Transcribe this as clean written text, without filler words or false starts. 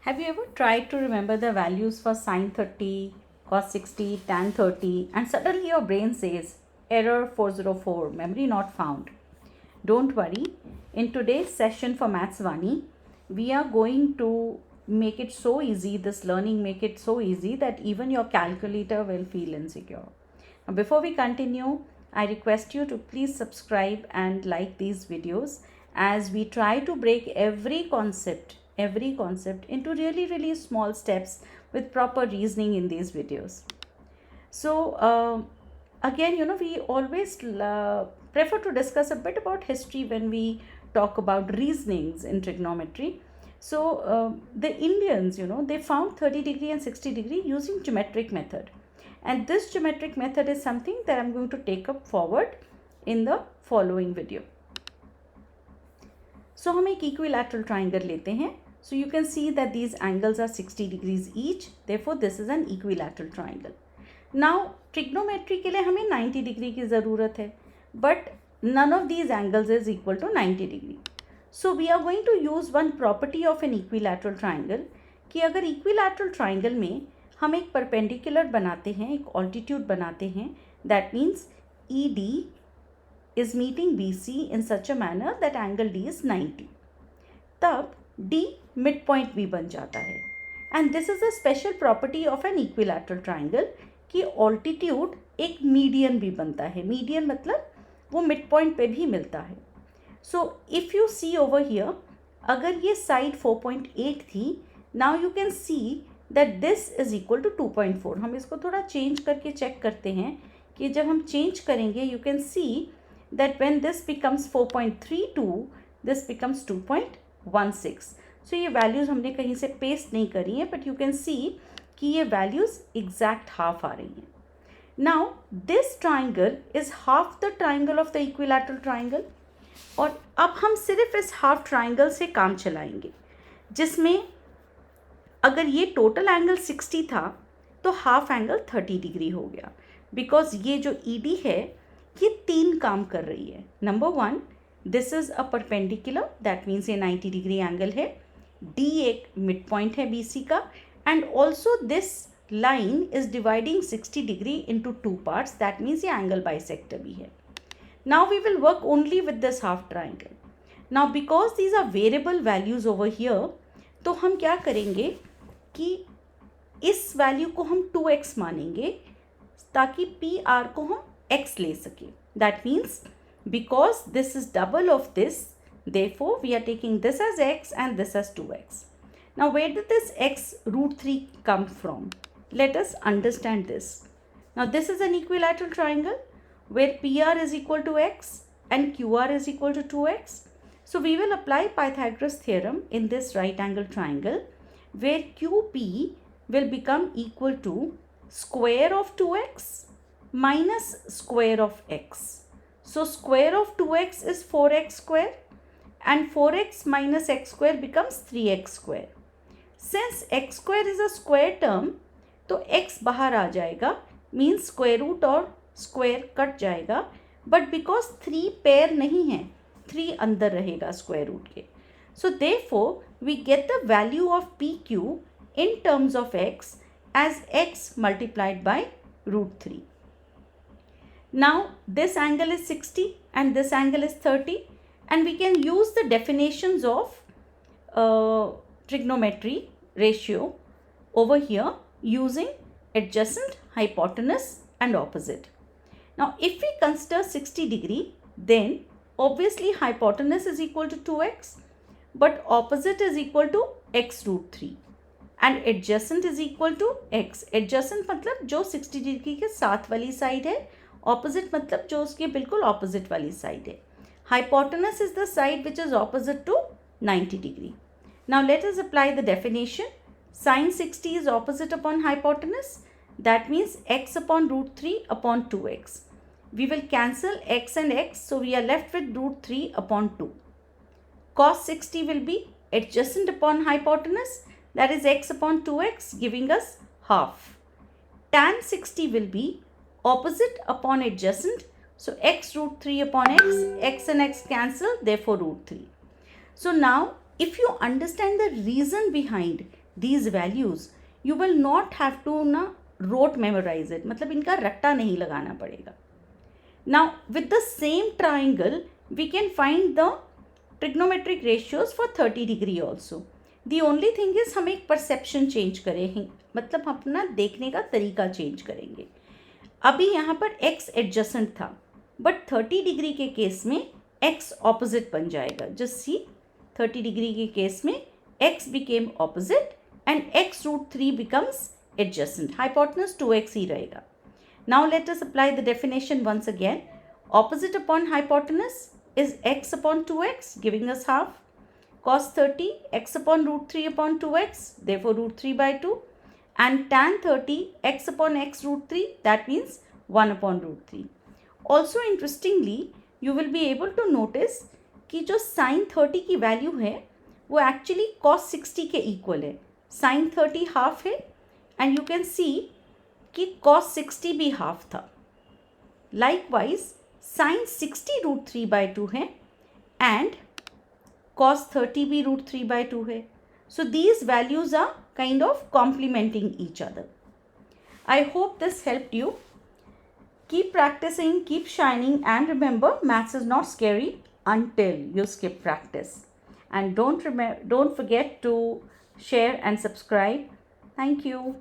Have you ever tried to remember the values for sine 30, cos 60, tan 30 and suddenly your brain says error 404, memory not found? Don't worry, in today's session for Maths Vani, we are going to make it so easy, this learning make it so easy that even your calculator will feel insecure. Now, before we continue, I request you to please subscribe and like these videos as we try to break every concept into really small steps with proper reasoning in these videos. So again, we always prefer to discuss a bit about history when we talk about reasonings in trigonometry. So the Indians, they found 30-degree and 60-degree using geometric method, and this geometric method is something that I'm going to take up forward in the following video. So हम एक equilateral triangle लेते हैं. So you can see that these angles are 60 degrees each. Therefore, this is an equilateral triangle. Now, trigonometry के लिए हमें 90 degree की ज़रूरत है. But none of these angles is equal to 90 degree. So we are going to use one property of an equilateral triangle कि अगर equilateral triangle में हम एक perpendicular बनाते हैं, एक altitude बनाते हैं, that means ED is meeting BC in such a manner that angle D is 90. तब D midpoint भी बन जाता है. And this is a special property of an equilateral triangle कि altitude एक median भी बनता है. Median मतलब वो midpoint पे भी मिलता है. So if you see over here, अगर ये side 4.8 थी, now you can see that this is equal to 2.4. हम इसको थोड़ा change करके check करते हैं कि जब हम change करेंगे, you can see that when this becomes 4.32, this becomes 2.16. So ये values हमने कहीं से paste नहीं करी हैं, but you can see कि ये values exact half आ रही हैं. Now this triangle is half the triangle of the equilateral triangle. और अब हम सिर्फ इस half triangle से काम चलाएंगे, जिसमें अगर ये total angle 60 था तो half angle 30 डिग्री हो गया, because ये जो ED है ये तीन काम कर रही है. Number one, this is a perpendicular, that means ये 90 डिग्री एंगल है. डी एक मिड पॉइंट है बीसी का, and also this line is dividing 60 degree into two parts, that means ये एंगल बाइसेक्टर भी है. Now we will work only with this half triangle. Now because these are variable values over here, तो हम क्या करेंगे कि इस value को हम 2x मानेंगे ताकि पी आर को हम x ले सके. That means because this is double of this, therefore we are taking this as x and this as 2x. Now where did this x root 3 come from? Let us understand this. Now this is an equilateral triangle where PR is equal to x and QR is equal to 2x. So we will apply Pythagoras theorem in this right angle triangle where QP will become equal to square of 2x minus square of x. So square of 2x is 4x square and 4x minus x square becomes 3x square. Since x square is a square term, तो x बाहर आ जाएगा, means square root और square cut जाएगा, but because 3 pair नहीं है, 3 अंदर रहेगा square root के. So therefore we get the value of PQ in terms of x as x multiplied by root 3. Now this angle is 60 and this angle is 30, and we can use the definitions of trigonometry ratio over here using adjacent, hypotenuse and opposite. Now if we consider 60 degree, then obviously hypotenuse is equal to 2x, but opposite is equal to x root 3 and adjacent is equal to x. Adjacent मतलब जो 60 degree के साथ वाली side है, opposite मतलब जो उसके बिल्कुल ऑपोजिट वाली साइड है. Hypotenuse is the side which is opposite to 90 degree. Now let us apply the definition. Sine 60 is opposite upon hypotenuse, that means x upon root 3 upon 2x. We will cancel x and x, so we are left with root 3 upon 2. Cos 60 will be adjacent upon hypotenuse, that is x upon 2x, giving us half. Tan 60 will be opposite upon adjacent, so x root 3 upon x and x cancel, therefore root 3. So now if you understand the reason behind these values, you will not have to ना rote memorize it, मतलब इनका रट्टा नहीं लगाना पड़ेगा. Now with the same triangle we can find the trigonometric ratios for 30 degree also. The only thing is हम एक perception change करेंगे, मतलब अपना देखने का तरीका change करेंगे. अभी यहाँ पर x adjacent था, but 30 डिग्री के केस में x opposite बन जाएगा. Just see, 30 डिग्री के केस में x became opposite and x root 3 becomes adjacent. Hypotenuse 2x ही रहेगा. Now let us apply the definition once again. Opposite upon hypotenuse is x upon 2x, giving us half. Cos 30, x upon root 3 upon 2x, therefore root 3 by 2. And tan 30, x upon x root 3, that means 1 upon root 3. Also interestingly, you will be able to notice कि जो sin 30 की value है वो actually cos 60 के equal है. sin 30 half है and you can see कि cos 60 भी half था. Likewise, sin 60 root 3 by 2 है and cos 30 भी root 3 by 2 है. So these values are kind of complementing each other. I hope this helped you. Keep practicing, keep shining, and remember, maths is not scary until you skip practice. And don't forget to share and subscribe. Thank you.